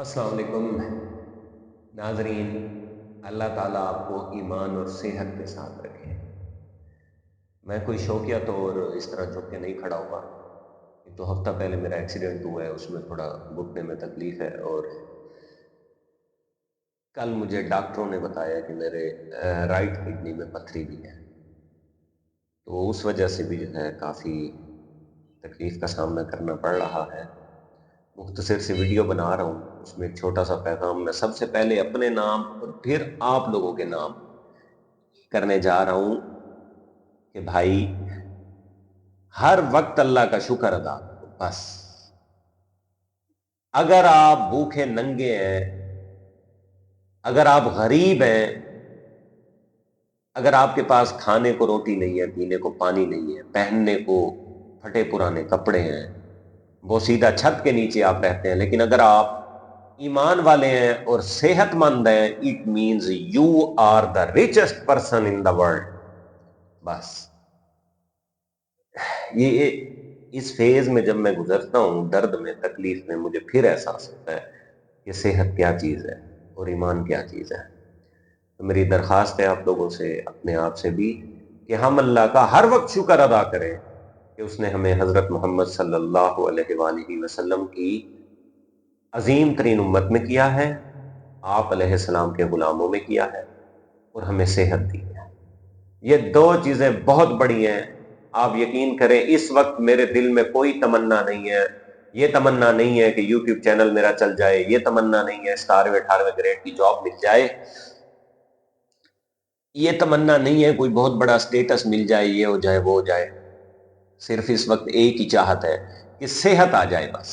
السلام علیکم ناظرین، اللہ تعالیٰ آپ کو ایمان اور صحت کے ساتھ رکھے۔ میں کوئی شوقیہ طور اس طرح جھک کے نہیں کھڑا ہوا۔ ایک تو ہفتہ پہلے میرا ایکسیڈنٹ ہوا ہے، اس میں تھوڑا گھٹنے میں تکلیف ہے، اور کل مجھے ڈاکٹروں نے بتایا کہ میرے رائٹ کڈنی میں پتھری بھی ہے، تو اس وجہ سے بھی جو ہے کافی تکلیف کا سامنا کرنا پڑ رہا ہے۔ مختصر سی ویڈیو بنا رہا ہوں، اس میں ایک چھوٹا سا پیغام میں سب سے پہلے اپنے نام اور پھر آپ لوگوں کے نام کرنے جا رہا ہوں کہ بھائی ہر وقت اللہ کا شکر ادا کرو۔ بس اگر آپ بھوکے ننگے ہیں، اگر آپ غریب ہیں، اگر آپ کے پاس کھانے کو روٹی نہیں ہے، پینے کو پانی نہیں ہے، پہننے کو پھٹے پرانے کپڑے ہیں، بوسیدہ چھت کے نیچے آپ رہتے ہیں، لیکن اگر آپ ایمان والے ہیں اور صحت مند ہیں، it means you are the richest person in the world. بس یہ اس فیز میں جب میں گزرتا ہوں، درد میں، تکلیف میں، مجھے پھر احساس ہوتا ہے کہ صحت کیا چیز ہے اور ایمان کیا چیز ہے۔ تو میری درخواست ہے آپ لوگوں سے، اپنے آپ سے بھی، کہ ہم اللہ کا ہر وقت شکر ادا کریں کہ اس نے ہمیں حضرت محمد صلی اللہ علیہ وآلہ وسلم کی عظیم ترین امت میں کیا ہے، آپ علیہ السلام کے غلاموں میں کیا ہے، اور ہمیں صحت دی ہے۔ یہ دو چیزیں بہت بڑی ہیں۔ آپ یقین کریں، اس وقت میرے دل میں کوئی تمنا نہیں ہے، یہ تمنا نہیں ہے کہ یوٹیوب چینل میرا چل جائے، یہ تمنا نہیں ہے 17ویں 18ویں گریڈ کی جاب مل جائے، یہ تمنا نہیں ہے کوئی بہت بڑا سٹیٹس مل جائے، یہ ہو جائے وہ ہو جائے۔ صرف اس وقت ایک ہی چاہت ہے کہ صحت آ جائے، بس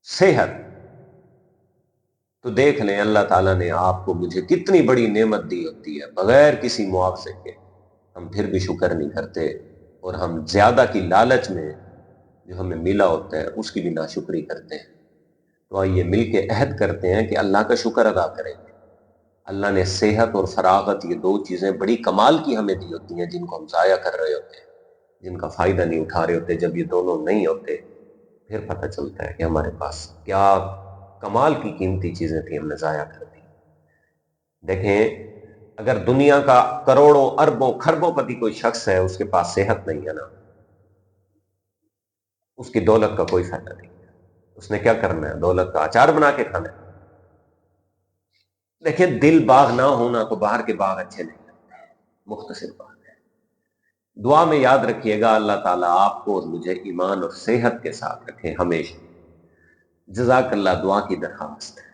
صحت۔ تو دیکھ لیں اللہ تعالیٰ نے آپ کو مجھے کتنی بڑی نعمت دی ہوتی ہے بغیر کسی معاوضے کے، ہم پھر بھی شکر نہیں کرتے، اور ہم زیادہ کی لالچ میں جو ہمیں ملا ہوتا ہے اس کی بھی ناشکری کرتے ہیں۔ تو آئیے مل کے عہد کرتے ہیں کہ اللہ کا شکر ادا کریں گے۔ اللہ نے صحت اور فراغت، یہ دو چیزیں بڑی کمال کی ہمیں دی ہوتی ہیں، جن کو ہم ضائع کر رہے ہوتے ہیں، جن کا فائدہ نہیں اٹھا رہے ہوتے۔ جب یہ دونوں نہیں ہوتے پھر پتہ چلتا ہے کہ ہمارے پاس کیا کمال کی قیمتی چیزیں تھیں، ہم نے ضائع کر دی۔ دیکھیں، اگر دنیا کا کروڑوں اربوں خربوں پتی کوئی شخص ہے، اس کے پاس صحت نہیں ہے نا، اس کی دولت کا کوئی فائدہ نہیں ہے۔ اس نے کیا کرنا ہے؟ دولت کا اچار بنا کے کھانا ہے۔ دیکھیں، دل باغ نہ ہونا تو باہر کے باغ اچھے نہیں لگتے، مختصر بات ہے۔ دعا میں یاد رکھیے گا، اللہ تعالیٰ آپ کو اور مجھے ایمان اور صحت کے ساتھ رکھے ہمیشہ۔ جزاک اللہ، دعا کی درخواست ہے۔